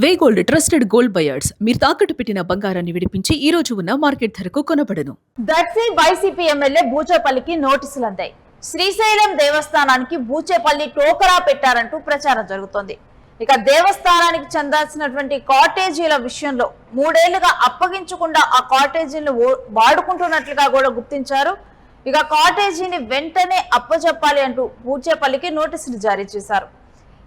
వే gold trusted gold buyers మీరు తాకట్టు పెట్టిన బంగారాన్ని విడిపించి ఈ రోజు ఉన్న మార్కెట్ ధరకు కొనబడను. దర్శి వైసీపీ ఎమ్మెల్యే బూచేపల్లికి నోటీసులు అందాయి. శ్రీశైలం దేవస్థానానికి బూచేపల్లి టోకరా పెట్టారంటూ ప్రచారం జరుగుతోంది. ఇక దేవస్థానానికి చెందాల్సినటువంటి కాటేజీల విషయంలో 3 ఏళ్లుగా అప్పగించకుండా ఆ కాటేజీలను వాడుకుంటున్నట్లుగా కూడా గుర్తించారు. ఇక కాటేజీని వెంటనే అప్పచెప్పాలి అంటూ బూచేపల్లికి నోటీసులు జారీ చేశారు.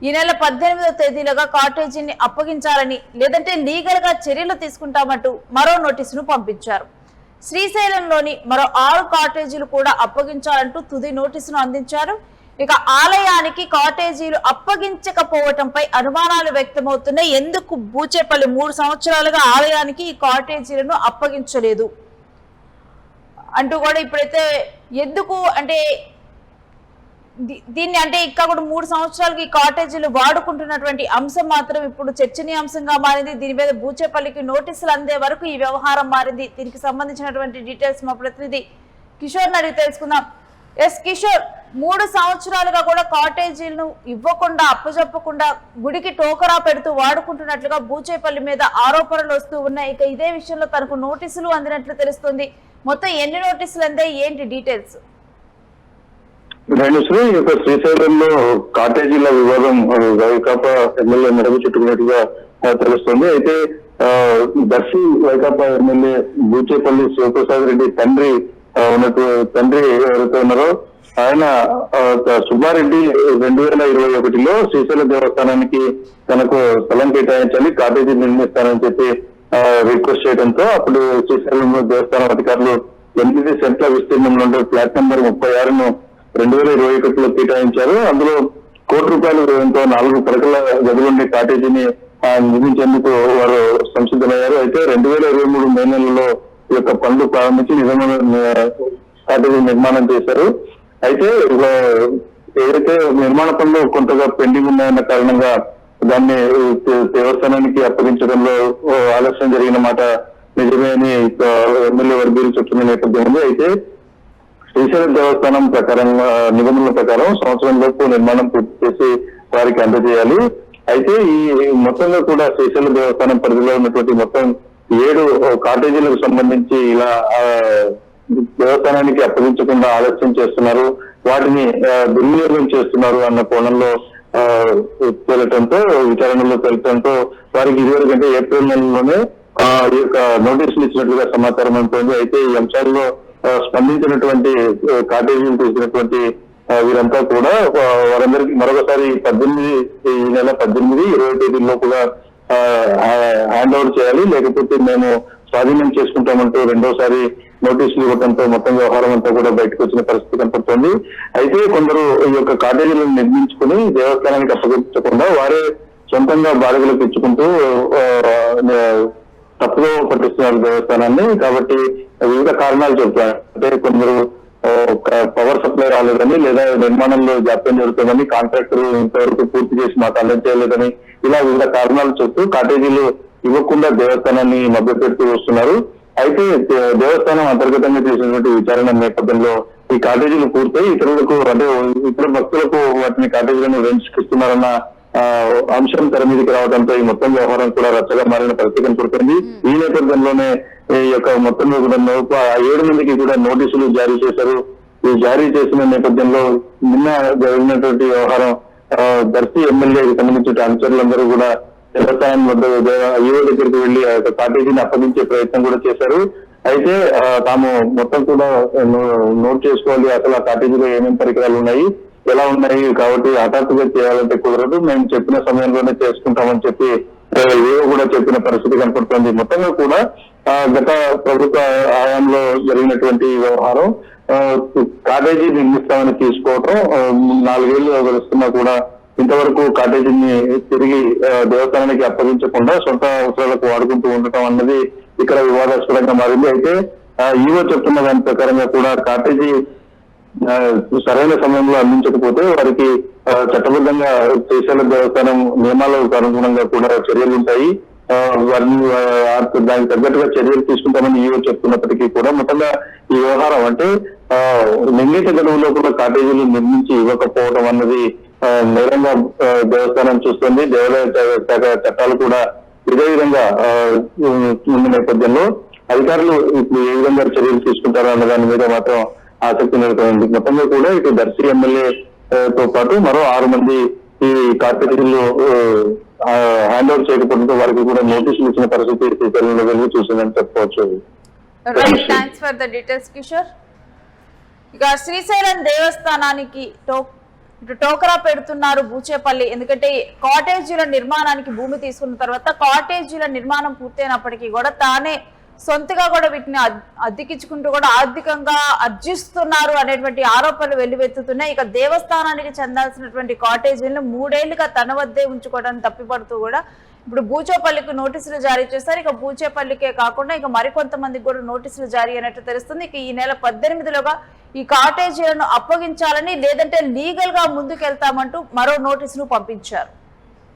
ఈ నెల 18వ తేదీలుగా కాటేజీని అప్పగించాలని లేదంటే లీగల్ గా చర్యలు తీసుకుంటామంటూ మరో నోటీసును పంపించారు. శ్రీశైలంలోని మరో 6 కాటేజీలు కూడా అప్పగించాలంటూ తుది నోటీసును అందించారు. ఇక ఆలయానికి కాటేజీలు అప్పగించకపోవటంపై అనుమానాలు వ్యక్తమవుతున్నాయి. ఎందుకు బూచేపల్లి 3 సంవత్సరాలుగా ఆలయానికి ఈ కాటేజీలను అప్పగించలేదు అంటూ కూడా ఇప్పుడైతే ఎందుకు అంటే దీన్ని అంటే ఇక్కడ కూడా 3 సంవత్సరాలకి ఈ కాటేజీలు వాడుకుంటున్నటువంటి అంశం మాత్రం ఇప్పుడు చర్చనీయాంశంగా మారింది. దీని మీద బూచేపల్లికి నోటీసులు అందే వరకు ఈ వ్యవహారం మారింది. దీనికి సంబంధించినటువంటి డీటెయిల్స్ మా ప్రతినిధి కిషోర్ అడిగి తెలుసుకుందాం. ఎస్ కిషోర్, 3 సంవత్సరాలుగా కూడా కాటేజీలను ఇవ్వకుండా అప్పచెప్పకుండా గుడికి టోకరా పెడుతూ వాడుకుంటున్నట్లుగా బూచేపల్లి మీద ఆరోపణలు వస్తూ ఉన్నాయి. ఇక ఇదే విషయంలో తనకు నోటీసులు అందినట్లు తెలుస్తుంది. మొత్తం ఎన్ని నోటీసులు అందాయి, ఏంటి డీటెయిల్స్? శ్రీ శ్రీశైలంలో కాటేజీల వివాదం వైకాపా ఎమ్మెల్యే మెడకు చుట్టుకున్నట్టుగా తెలుస్తుంది. అయితే దర్శి వైకాపా ఎమ్మెల్యే బూచేపల్లి శివప్రసాద్ రెడ్డి తండ్రి ఎవరైతే ఉన్నారో ఆయన సుబ్బారెడ్డి 2021లో శ్రీశైలం దేవస్థానానికి తనకు స్థలం కేటాయించాలి, కాటేజీ నిర్మిస్తానని చెప్పి రిక్వెస్ట్ చేయడంతో అప్పుడు శ్రీశైలం దేవస్థానం అధికారులు 8 సెంట్ల విస్తీర్ణంలో ఉండే ఫ్లాట్ నెంబర్ 36ను 2021లో కేటాయించారు. అందులో ₹1 వ్యయంతో 4 పడకల గదులుండే కాటేజీని నిర్మించేందుకు వారు సంసిద్ధమయ్యారు. అయితే 2023 మే నెలలో ఈ యొక్క పనులు ప్రారంభించి నిజమైన కాటేజీ నిర్మాణం చేశారు. అయితే ఏదైతే నిర్మాణ పనులు కొంతగా పెండింగ్ ఉన్నాయన్న కారణంగా దాన్ని దేవస్థానానికి అప్పగించడంలో ఆలస్యం జరిగిన మాట నిజమే అని ఎమ్మెల్యే వర్గీయులు చెప్తున్న నేపథ్యం ఉంది. అయితే శ్రీశైలం దేవస్థానం ప్రకారం నిబంధనల ప్రకారం సంవత్సరంలోపు నిర్మాణం పూర్తి చేసి వారికి అందజేయాలి. అయితే ఈ మొత్తంగా కూడా శ్రీశైలం దేవస్థానం పరిధిలో ఉన్నటువంటి మొత్తం 7 కాటేజీలకు సంబంధించి ఇలా దేవస్థానానికి అప్పగించకుండా ఆలస్యం చేస్తున్నారు, వాటిని దుర్వినియోగం చేస్తున్నారు అన్న కోణంలో తేలటంతో విచారణలో తేలటంతో వారికి ఇదివరకంటే ఏప్రిల్ నెలలోనే ఈ యొక్క నోటీసులు ఇచ్చినట్లుగా సమాచారం ఉంటుంది. అయితే ఈ అంశాల్లో స్పందించినటువంటి కాటేజీలు తీసినటువంటి వీరంతా కూడా వారందరికీ మరొకసారి ఈ నెల 18, 20 తేదీలోపుగా హ్యాండ్ ఓవర్ చేయాలి, లేకపోతే మేము స్వాధీనం చేసుకుంటామంటూ రెండోసారి నోటీసులు ఇవ్వడంతో మొత్తం వ్యవహారం అంతా కూడా బయటకు వచ్చిన పరిస్థితి కనపడుతోంది. అయితే కొందరు ఈ యొక్క కాటేజీలను నిర్మించుకుని దేవస్థానానికి అప్పగించకుండా వారే సొంతంగా బాడుగలకు ఇచ్చుకుంటూ తప్పుగా పట్టిస్తున్నారు దేవస్థానాన్ని. కాబట్టి వివిధ కారణాలు చెప్తారు. అంటే కొందరు పవర్ సప్లై రాలేదని, లేదా నిర్మాణంలో జాప్యం జరుగుతుందని, కాంట్రాక్టర్ ఇంతవరకు పూర్తి చేసి మాకు అల్లరి చేయలేదని, ఇలా వివిధ కారణాలు చెప్తూ కాటేజీలు ఇవ్వకుండా దేవస్థానాన్ని మభ్యపెడుతూ వస్తున్నారు. అయితే దేవస్థానం అంతర్గతంగా చేసినటువంటి విచారణ నేపథ్యంలో ఈ కాటేజీలు పూర్తయి ఇతరులకు అంటే ఇతర భక్తులకు వాటిని కాటేజీలను రెంచుకిస్తున్నారన్న అంశం తెర మీదకి రావడంతో ఈ మొత్తం వ్యవహారం కూడా రచ్చగా మారిన పరిస్థితి కనపడుతుంది. ఈ నేపథ్యంలోనే ఈ యొక్క మొత్తం కూడా 7 మందికి కూడా నోటీసులు జారీ చేశారు. ఈ జారీ చేసిన నేపథ్యంలో నిన్న జరిగినటువంటి వ్యవహారం దర్శి ఎమ్మెల్యేకి సంబంధించిన అనుచరులందరూ కూడా దేవస్థానం వద్ద ఈవో దగ్గరికి వెళ్లి ఆ యొక్క కాటేజీని అప్పగించే ప్రయత్నం కూడా చేశారు. అయితే తాము మొత్తం కూడా నోట్ చేసుకోవాలి, అసలు ఆ కాటేజీలో ఏమేమి పరికరాలు ఉన్నాయి, ఎలా ఉన్నాయి, కాబట్టి హఠాత్తుగా చేయాలంటే కుదరదు, మేము చెప్పిన సమయంలోనే చేసుకుంటామని చెప్పి ఏవో కూడా చెప్పిన పరిస్థితి కనపడుతుంది. మొత్తంగా కూడా గత ప్రభుత్వ హయాంలో జరిగినటువంటి వ్యవహారం కాటేజీ నిర్మిస్తామని తీసుకోవటం 4 ఏళ్లు గడుస్తున్నా కూడా ఇంతవరకు కాటేజీని తిరిగి దేవస్థానానికి అప్పగించకుండా సొంత అవసరాలకు వాడుకుంటూ ఉండటం అన్నది ఇక్కడ వివాదాస్పదంగా మారింది. అయితే ఈవో చెప్తున్న దాని ప్రకారంగా కూడా కాటేజీ సరైన సమయంలో అందించకపోతే వారికి చట్టబద్ధంగా శ్రీశైలం దేవస్థానం నియమాలకు అనుగుణంగా కూడా చర్యలు ఉంటాయి, వారిని దానికి తగ్గట్టుగా చర్యలు తీసుకుంటామని ఈవో చెప్తున్నప్పటికీ కూడా మొత్తంగా ఈ వ్యవహారం అంటే నిర్ణీత గడువులో కూడా కాటేజీలు నిర్మించి ఇవ్వకపోవడం అన్నది నేరంగా దేవస్థానం చూస్తుంది. దేవాలయ శాఖ చట్టాలు కూడా ఇదే విధంగా ఉన్న నేపథ్యంలో అధికారులు ఇప్పుడు ఏ విధంగా చర్యలు తీసుకుంటారో అన్న దాని మీద మాత్రం ఆసక్తి నెలకొంది. మొత్తంగా కూడా ఇటు దర్శి ఎమ్మెల్యే తో పాటు మరో 6 మంది ఈ కార్పొరేషన్లు హ్యాండ్ ఓవర్ చేయకపోవడంతో వారికి కూడా నోటీసులు ఇచ్చిన పరిస్థితి శ్రీశైలంలో వెళ్ళి చూసిందని చెప్పుకోవచ్చు. Right, thanks for the details Kishore. ఇక శ్రీశైలం దేవస్థానానికి టోకరా పెడుతున్నారు బూచేపల్లి. ఎందుకంటే కాటేజీల నిర్మాణానికి భూమి తీసుకున్న తర్వాత కాటేజీల నిర్మాణం పూర్తయినప్పటికీ కూడా తానే సొంతగా కూడా వీటిని అద్దెకించుకుంటూ కూడా ఆర్థికంగా అర్జిస్తున్నారు అనేటువంటి ఆరోపణలు వెల్లువెత్తుతున్నాయి. ఇక దేవస్థానానికి చెందాల్సినటువంటి కాటేజీలను 3 ఏళ్లుగా తన వద్దే ఉంచుకోవడానికి తప్పిపడుతూ కూడా ఇప్పుడు బూచేపల్లికి నోటీసులు జారీ చేస్తారు. ఇక బూచేపల్లికే కాకుండా ఇక మరికొంతమందికి కూడా నోటీసులు జారీ అయినట్టు తెలుస్తుంది. ఇక ఈ నెల 18లోగా ఈ కాటేజీలను అప్పగించాలని లేదంటే లీగల్ గా ముందుకెళ్తామంటూ మరో నోటీసును పంపించారు.